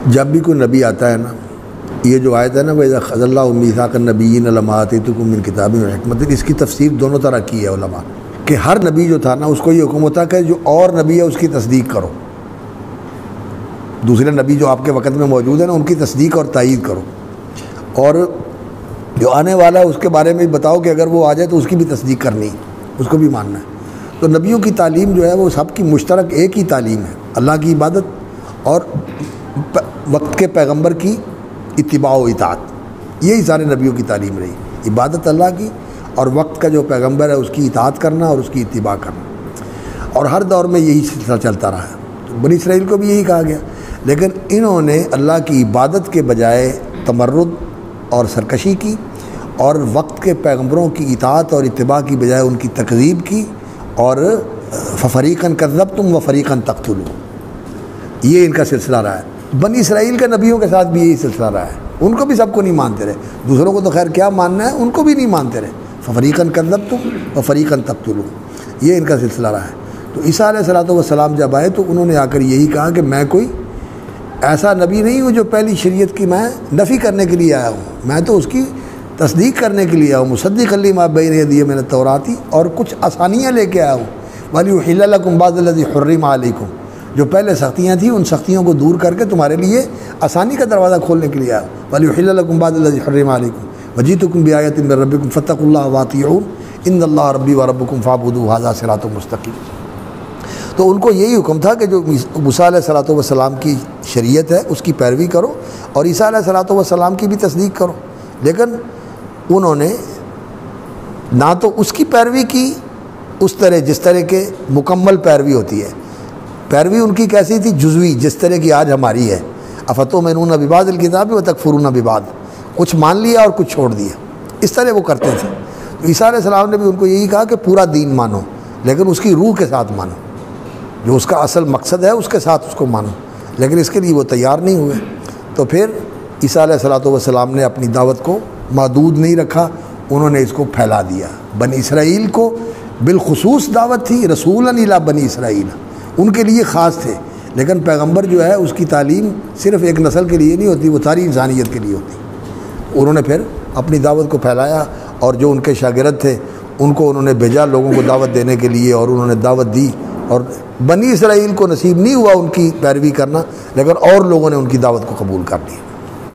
جب بھی کوئی نبی آتا ہے نا، یہ جو آیت ہے نا وَإِذَا أَخَذَ اللَّهُ مِيثَاقَ النَّبِيِّينَ لَمَا آتَيْتُكُم مِّن كِتَابٍ وَحِكْمَةٍ، اس کی تفسیر دونوں طرح کی ہے علماء کہ ہر نبی جو تھا نا اس کو یہ حکم ہوتا کہ جو اور نبی ہے اس کی تصدیق کرو، دوسرے نبی جو آپ کے وقت میں موجود ہیں نا ان کی تصدیق اور تائید کرو، اور جو آنے والا ہے اس کے بارے میں بتاؤ کہ اگر وہ آ جائے تو اس کی بھی تصدیق کرنی، اس کو بھی ماننا ہے۔ تو نبیوں کی تعلیم جو ہے وہ سب کی مشترک ایک ہی تعلیم ہے، اللہ کی عبادت اور وقت کے پیغمبر کی اتباع و اطاعت، یہی سارے نبیوں کی تعلیم رہی، عبادت اللہ کی اور وقت کا جو پیغمبر ہے اس کی اطاعت کرنا اور اس کی اتباع کرنا، اور ہر دور میں یہی سلسلہ چلتا رہا ہے۔ بنی اسرائیل کو بھی یہی کہا گیا، لیکن انہوں نے اللہ کی عبادت کے بجائے تمرد اور سرکشی کی، اور وقت کے پیغمبروں کی اطاعت اور اتباع کی بجائے ان کی تکذیب کی، اور فَفَرِيقًا كَذَّبْتُمْ وَفَرِيقًا تَقْتُلُونَ، یہ ان کا سلسلہ رہا ہے۔ بنی اسرائیل کے نبیوں کے ساتھ بھی یہی سلسلہ رہا ہے، ان کو بھی سب کو نہیں مانتے رہے، دوسروں کو تو خیر کیا ماننا ہے، ان کو بھی نہیں مانتے رہے، فَفَرِيقًا كَذَّبْتُمْ وَفَرِيقًا تَقْتُلُونَ، یہ ان کا سلسلہ رہا ہے۔ تو عیسیٰ علیہ السلام جب آئے تو انہوں نے آ کر یہی کہا کہ میں کوئی ایسا نبی نہیں ہوں جو پہلی شریعت کی میں نفی کرنے کے لیے آیا ہوں، میں تو اس کی تصدیق کرنے کے لیے آیا ہوں، مصدقا لما بین یدی من التوراۃ، اور کچھ آسانیاں لے کے آیا ہوں، وَلِيُحِلَّ لَكُمْ بَعْضَ الَّذِي حُرِّمَ عَلَيْكُمْ، جو پہلے سختیاں تھیں ان سختیوں کو دور کر کے تمہارے لیے آسانی کا دروازہ کھولنے کے لیے آیا، وَلِيُحِلَّ لَكُمْ بَعْضَ الَّذِي حُرِّمَ عَلَيْكُمْ وَجِئْتُكُمْ بِآيَةٍ مِّن رَّبِّكُمْ فَاتَّقُوا اللَّهَ وَأَطِيعُونِ إِنَّ اللَّهَ رَبِّي وَرَبُّكُمْ فَاعْبُدُوهُ هَٰذَا صِرَاطٌ مُّسْتَقِيمٌ۔ تو ان کو یہی حکم تھا کہ جو موسیٰ علیہ السلام کی شریعت ہے اس کی پیروی کرو اور عیسیٰ علیہ السلام کی بھی تصدیق کرو، لیکن انہوں نے نہ تو اس کی پیروی کی اس طرح جس طرح کے مکمل پیروی ہوتی ہے، پیروی ان کی کیسی تھی؟ جزوی، جس طرح کی آج ہماری ہے، افتؤمنون ببعض الکتاب وتکفرون ببعض، کچھ مان لیا اور کچھ چھوڑ دیا، اس طرح وہ کرتے تھے۔ تو عیسیٰ علیہ السلام نے بھی ان کو یہی کہا کہ پورا دین مانو، لیکن اس کی روح کے ساتھ مانو، جو اس کا اصل مقصد ہے اس کے ساتھ اس کو مانو، لیکن اس کے لیے وہ تیار نہیں ہوئے۔ تو پھر عیسیٰ علیہ السلام نے اپنی دعوت کو محدود نہیں رکھا، انہوں نے اس کو پھیلا دیا۔ بنی اسرائیل کو بالخصوص دعوت تھی، رسولا الی بنی اسرائیل، ان کے لیے خاص تھے، لیکن پیغمبر جو ہے اس کی تعلیم صرف ایک نسل کے لیے نہیں ہوتی، وہ ساری انسانیت کے لیے ہوتی۔ انہوں نے پھر اپنی دعوت کو پھیلایا، اور جو ان کے شاگرد تھے ان کو انہوں نے بھیجا لوگوں کو دعوت دینے کے لیے، اور انہوں نے دعوت دی، اور بنی اسرائیل کو نصیب نہیں ہوا ان کی پیروی کرنا، لیکن اور لوگوں نے ان کی دعوت کو قبول کر لیا۔